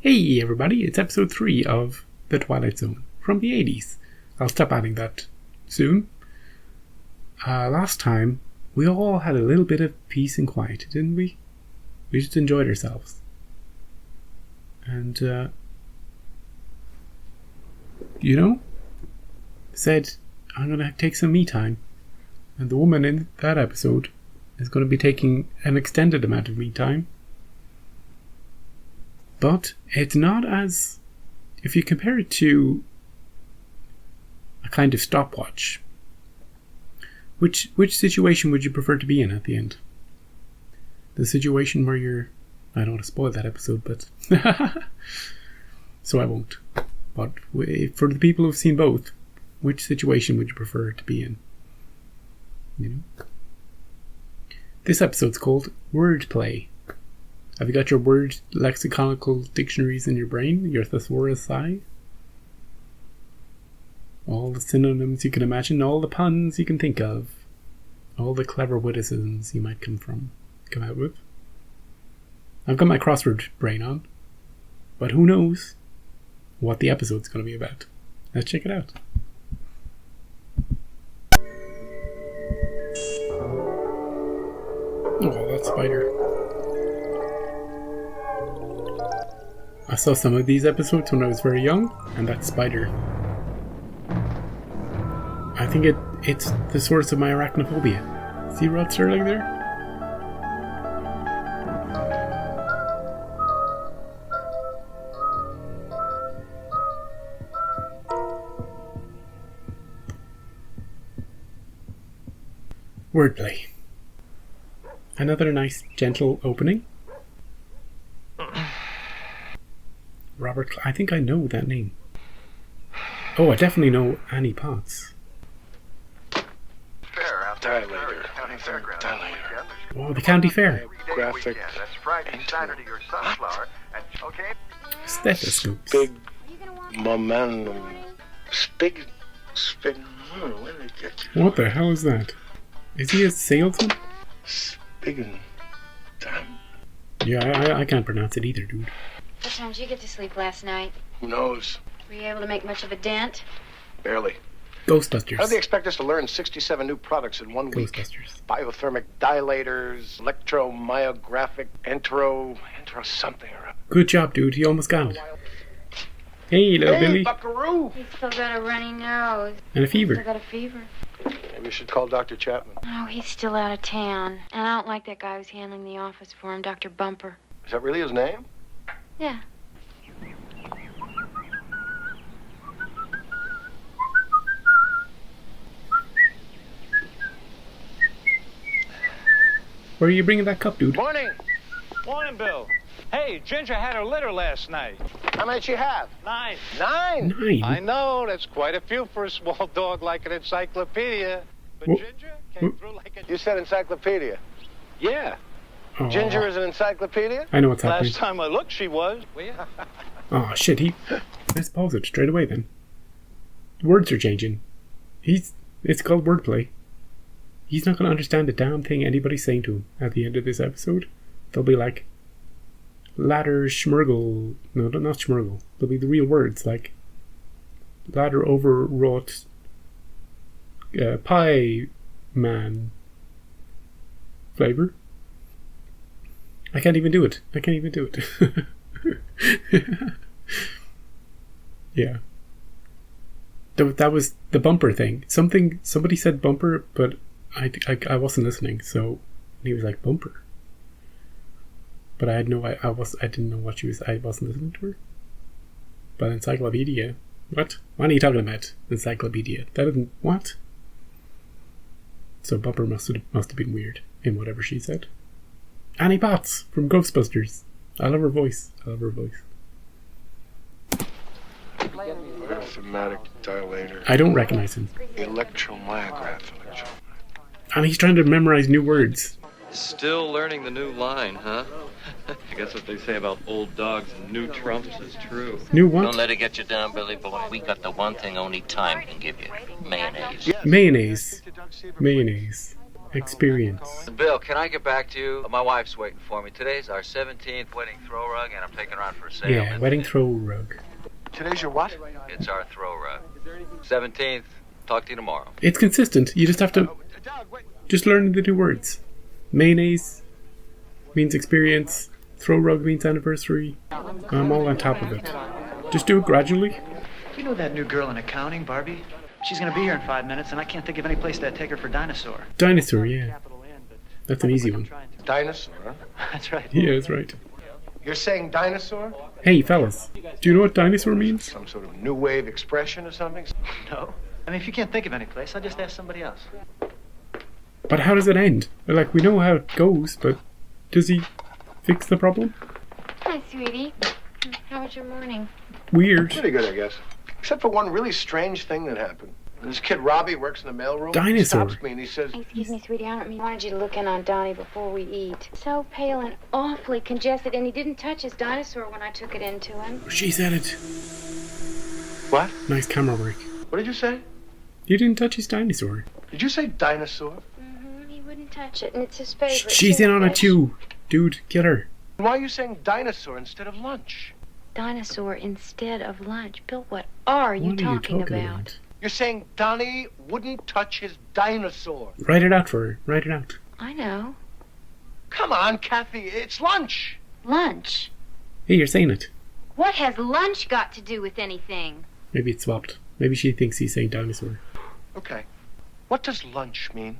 Hey everybody, it's episode 3 of The Twilight Zone from the 80s. I'll stop adding that soon. Last time, we all had a little bit of peace and quiet, didn't we? We just enjoyed ourselves. And, said, I'm gonna take some me time. And the woman in that episode is gonna be taking an extended amount of me time. But it's not as... If you compare it to a kind of stopwatch, which situation would you prefer to be in at the end? The situation where you're... I don't want to spoil that episode, but... So I won't. But for the people who've seen both, which situation would you prefer to be in? You know? This episode's called Wordplay. Have you got your word lexiconical dictionaries in your brain? Your thesaurus eye? All the synonyms you can imagine, all the puns you can think of, all the clever witticisms you might come out with. I've got my crossword brain on, but who knows what the episode's going to be about. Let's check it out. Oh, that spider. I saw some of these episodes when I was very young, and that spider. I think it's the source of my arachnophobia. See Rod Sterling there? Wordplay. Another nice, gentle opening. Robert, I think I know that name. Oh, I definitely know Annie Potts. Dilator. Oh, the county fair. Graphic. Stethoscopes. Big momentum. Spig. Where did I get you? What the hell is that? Is he a salesman? Spiggin. Damn. Yeah, I can't pronounce it either, dude. What time did you get to sleep last night? Who knows? Were you able to make much of a dent? Barely. Ghostbusters. How do they expect us to learn 67 new products in 1 week? Ghostbusters. Biothermic dilators, electromyographic, entero something or other. Good job, dude. You almost got it. Hey, little Billy. Buckaroo! He's still got a runny nose. And a Still fever. got a fever. Maybe you should call Dr. Chapman. Oh, he's still out of town. And I don't like that guy who's handling the office for him, Dr. Bumper. Is that really his name? Yeah. Where are you bringing that cup, dude? Morning! Morning, Bill. Hey, Ginger had her litter last night. How many you have? 9. 9? 9? I know, that's quite a few for a small dog like an encyclopedia. But Wha- Ginger came through like a... You said encyclopedia. Yeah, Oh, Ginger is an encyclopedia? I know what's happening. last time I looked, she was. Oh, shit, Let's pause it straight away then. Words are changing. It's called Wordplay. He's not going to understand a damn thing anybody's saying to him at the end of this episode. They'll be like, ladder schmurgle. No, not schmurgle. They'll be the real words, like ladder overwrought pie man flavor. I can't even do it. Yeah. That was the bumper thing. Somebody said bumper, but I wasn't listening. So he was like bumper, but I didn't know what she was. I wasn't listening to her. But encyclopedia. What are you talking about? Encyclopedia. That isn't what. So bumper must have been weird in whatever she said. Annie Potts from Ghostbusters. I love her voice. Biothermatic dilator. I don't recognize him. Electromyograph. And he's trying to memorize new words. Still learning the new line, huh? I guess what they say about old dogs and new trumps is true. New Don't what? let it get you down, Billy boy. We got the one thing only time can give you. Mayonnaise. Mayonnaise. Mayonnaise. Experience. Bill, can I get back to you? My wife's waiting for me. Today's our 17th wedding throw rug, and I'm taking her out for a sail. Yeah, wedding throw rug. Today's your what? It's our throw rug. 17th. Talk to you tomorrow. It's consistent. You just have to just learn the new words. Mayonnaise means experience. Throw rug means anniversary. I'm all on top of it. Just do it gradually. You know that new girl in accounting, Barbie? She's going to be here in 5 minutes, and I can't think of any place that'd take her for dinosaur. Dinosaur, yeah. That's an easy one. Dinosaur, huh? That's right. Yeah, that's right. You're saying dinosaur? Hey, fellas. Do you know what dinosaur means? Some sort of new wave expression or something? No. I mean, if you can't think of any place, I'll just ask somebody else. But how does it end? Like, we know how it goes, but does he fix the problem? Hi, sweetie. How was your morning? Weird. Pretty good, I guess. Except for one really strange thing that happened. This kid Robbie works in the mailroom. Dinosaur. He stops me and he says, Excuse me, sweetie. I don't mean I wanted you to look in on Donnie before we eat. So pale and awfully congested, and he didn't touch his dinosaur when I took it into him. She said it. What? Nice camera work. What did you say? You didn't touch his dinosaur. Did you say dinosaur? He wouldn't touch it, and it's his favorite. She's in on it too. Dude, get her. Why are you saying dinosaur instead of lunch? Dinosaur instead of lunch. Bill, what are you talking about? You're saying Donnie wouldn't touch his dinosaur. Write it out for her. Write it out. I know. Come on, Kathy. It's lunch. Lunch? Hey, you're saying it. What has lunch got to do with anything? Maybe it's swapped. Maybe she thinks he's saying dinosaur. Okay. What does lunch mean?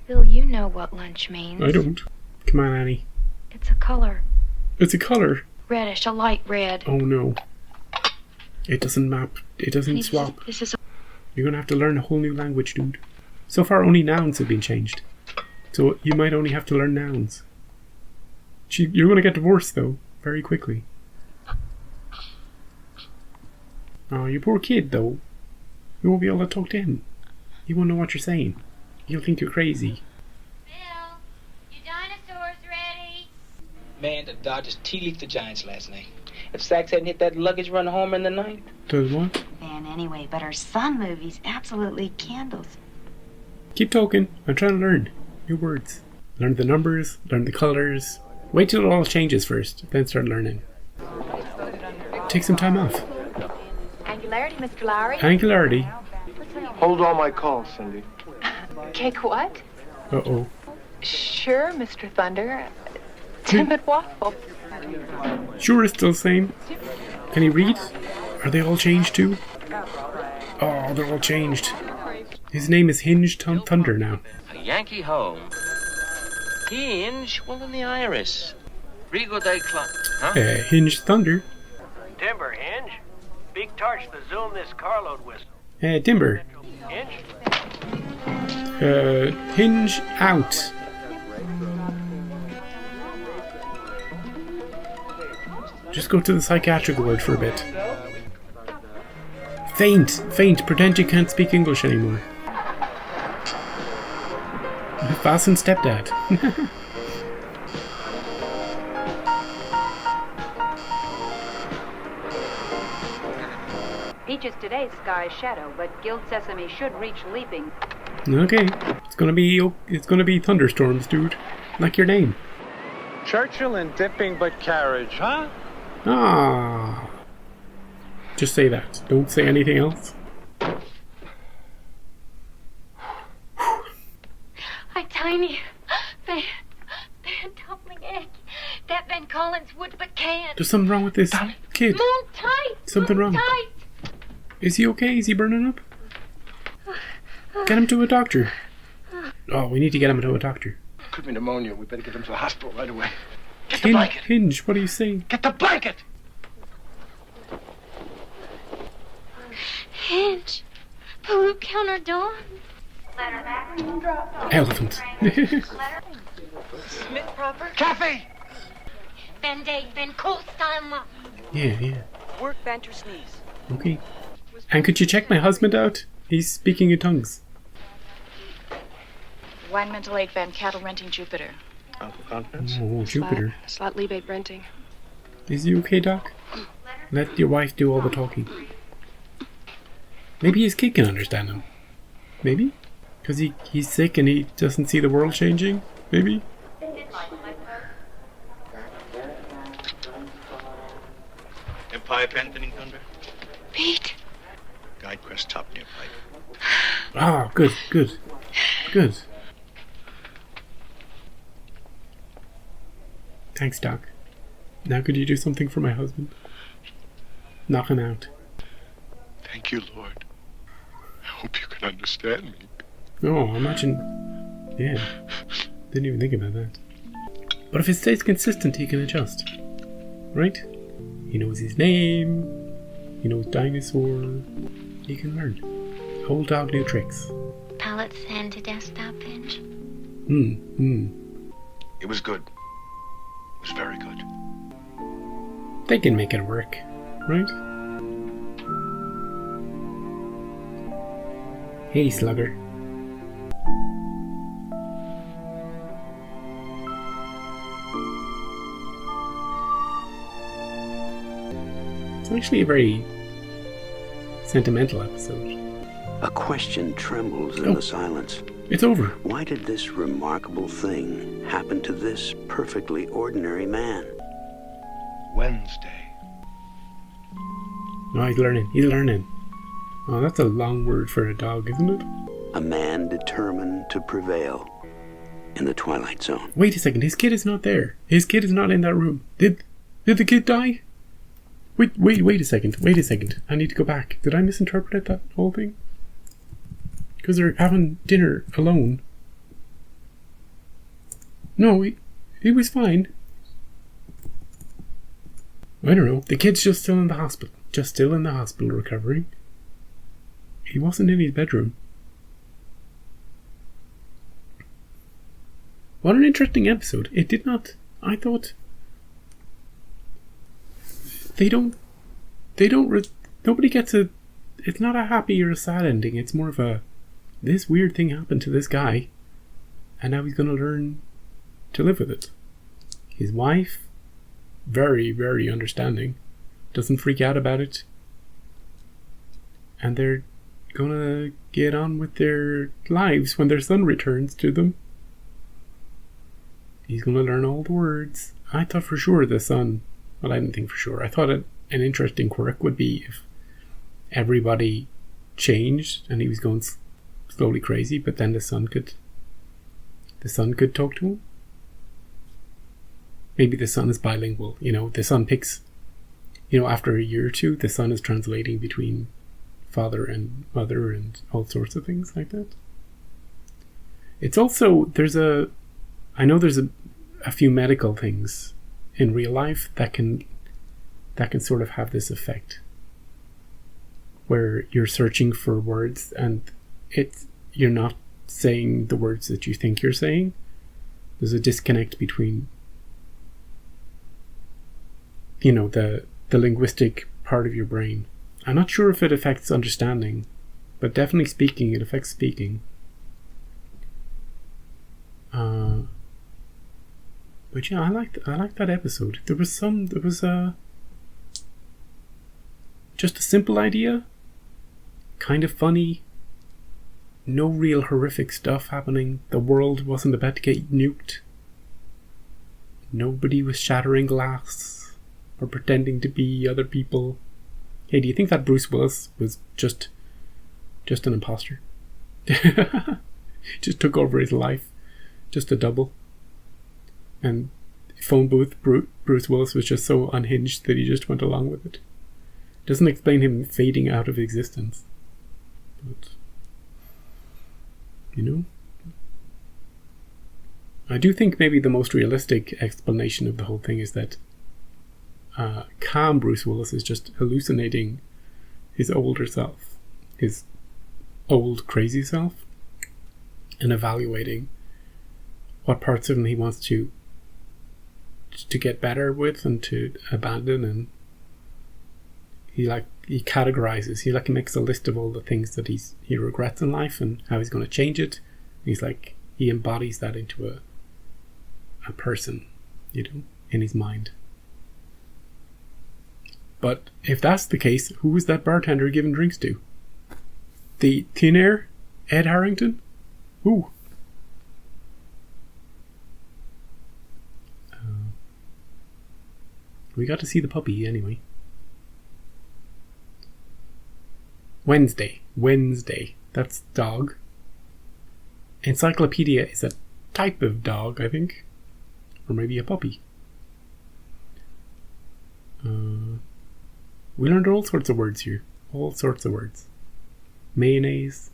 Bill, you know what lunch means. I don't. Come on, Annie. It's a color. It's a color. Reddish, a light red. Oh no. It doesn't map. It doesn't swap. This is You're gonna have to learn a whole new language, dude. So far, only nouns have been changed. So you might only have to learn nouns. You're gonna get divorced, though, very quickly. Oh, you poor kid, though. You won't be able to talk to him. He won't know what you're saying. He'll think you're crazy. Bill, your dinosaur's ready. Man, the Dodgers tea-leafed the Giants last night. If Sachs hadn't hit that luggage run homer in the ninth. Does what? Man, anyway, but our Sun movie's absolutely candles. Keep talking. I'm trying to learn new words. Learn the numbers, learn the colors. Wait till it all changes first, then start learning. Take some time off. Angularity, Mr. Lowry. Angularity. Hold all my calls, Cindy. Cake what? Uh-oh. Sure, Mr. Thunder. Timid waffle. Sure, it's still the same. Can he read? Are they all changed too? Oh, they're all changed. His name is Hinge Thunder now. A Yankee home. Hinge? Well, in the iris. Rigo de Clock. Huh? Hinge Thunder. Timber, Hinge. Big torch to zoom this carload whistle. Timber. Hinge? Hinge out. Just go to the psychiatric ward for a bit. Faint! Faint! Pretend you can't speak English anymore. Fasten stepdad. Peaches today, sky shadow, but Guild Sesame should reach leaping. Okay, it's gonna be thunderstorms, dude. Like your name. Churchill and dipping but carriage, huh? Ah. Just say that. Don't say anything else. Hi, Tiny. Van Dumpling Egg. That Van Collins would but can't. There's something wrong with this kid. Move tight. Something wrong. Tight. Is he okay? Is he burning up? Get him to a doctor. Oh, we need to get him to a doctor. Could be pneumonia. We better get him to the hospital right away. Get the blanket. Hinge, what are you saying? Get the blanket! Hinge. Blue counter dawn. Elephant. Smith proper? Kathy! Van Day, Van Colstein. Yeah. Work banter sneeze. Okay. And could you check my husband out? He's speaking in tongues. Wine mental aid van cattle renting Jupiter. Uncle Confidence? Oh, Jupiter. Slot Lebate renting. Is he okay, Doc? Let your wife do all the talking. Maybe his kid can understand him. Maybe? Because he's sick and he doesn't see the world changing, maybe? Empire Pen, Thunder? Pete. Guide Crest Top near pipe. Ah, good. Thanks, Doc. Now could you do something for my husband? Knock him out. Thank you, Lord. I hope you can understand me. Oh, imagine... Yeah. Didn't even think about that. But if it stays consistent, he can adjust. Right? He knows his name. He knows dinosaur. He can learn. Old dog, new tricks. Palette send to desktop, Finch? It was good. It was very good. They can make it work. Right? Hey, Slugger. It's actually a very sentimental episode. A question trembles in the silence. It's over. Why did this remarkable thing happen to this perfectly ordinary man? Wednesday. Oh, he's learning. Oh, that's a long word for a dog, isn't it? A man determined to prevail in the Twilight Zone. Wait a second, his kid is not there. His kid is not in that room. Did the kid die? Wait a second. I need to go back. Did I misinterpret that whole thing? Because they're having dinner alone. No, he was fine. I don't know. The kid's just still in the hospital. Recovering. He wasn't in his bedroom. What an interesting episode. It did not... I thought... Nobody gets a... It's not a happy or a sad ending. It's more of a... This weird thing happened to this guy. And now he's going to learn to live with it. His wife... Very, very understanding. Doesn't freak out about it. And they're gonna get on with their lives when their son returns to them. He's gonna learn all the words. I thought for sure the son... Well, I didn't think for sure. I thought an interesting quirk would be if everybody changed and he was going slowly crazy, but then the son could talk to him. Maybe the son is bilingual. The son picks... after a year or two, the son is translating between father and mother and all sorts of things like that. It's also... I know there's a few medical things in real life that can sort of have this effect. Where you're searching for words and you're not saying the words that you think you're saying. There's a disconnect between the linguistic part of your brain. I'm not sure if it affects understanding, but definitely speaking, it affects speaking. But yeah, I liked that episode. There was just a simple idea, kind of funny, no real horrific stuff happening. The world wasn't about to get nuked. Nobody was shattering glass or pretending to be other people. Hey, do you think that Bruce Willis was just an imposter? Just took over his life. Just a double. And phone booth Bruce Willis was just so unhinged that he just went along with it. Doesn't explain him fading out of existence. But, I do think maybe the most realistic explanation of the whole thing is that calm Bruce Willis is just hallucinating his older self, his old crazy self, and evaluating what parts of him he wants to get better with and to abandon, and he categorizes. He makes a list of all the things that he regrets in life and how he's going to change it. He embodies that into a person, in his mind. But if that's the case, who was that bartender giving drinks to? The Thin Air? Ed Harrington? Ooh. We got to see the puppy anyway. Wednesday. That's dog. Encyclopedia is a type of dog, I think. Or maybe a puppy. We learned all sorts of words here. All sorts of words. Mayonnaise.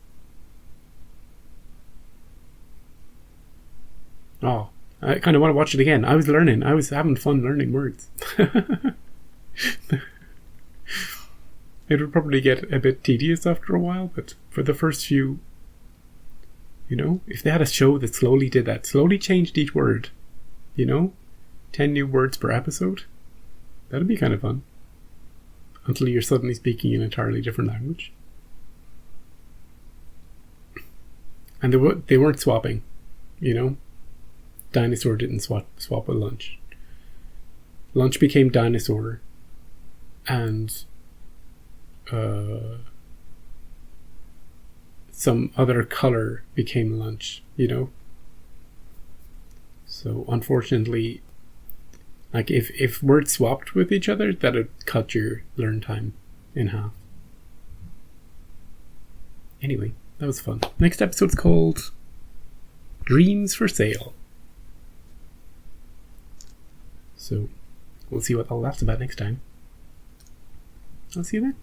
Oh, I kind of want to watch it again. I was having fun learning words. It would probably get a bit tedious after a while, but for the first few, if they had a show that slowly did that, slowly changed each word, 10 new words per episode, that'd be kind of fun. Until you're suddenly speaking an entirely different language. And they weren't swapping, Dinosaur didn't swap with lunch. Lunch became dinosaur, and some other color became lunch, So unfortunately, like if words swapped with each other, that'd cut your learn time in half. Anyway, that was fun. Next episode's called Dreams for Sale. So we'll see what all that's about next time. I'll see you then.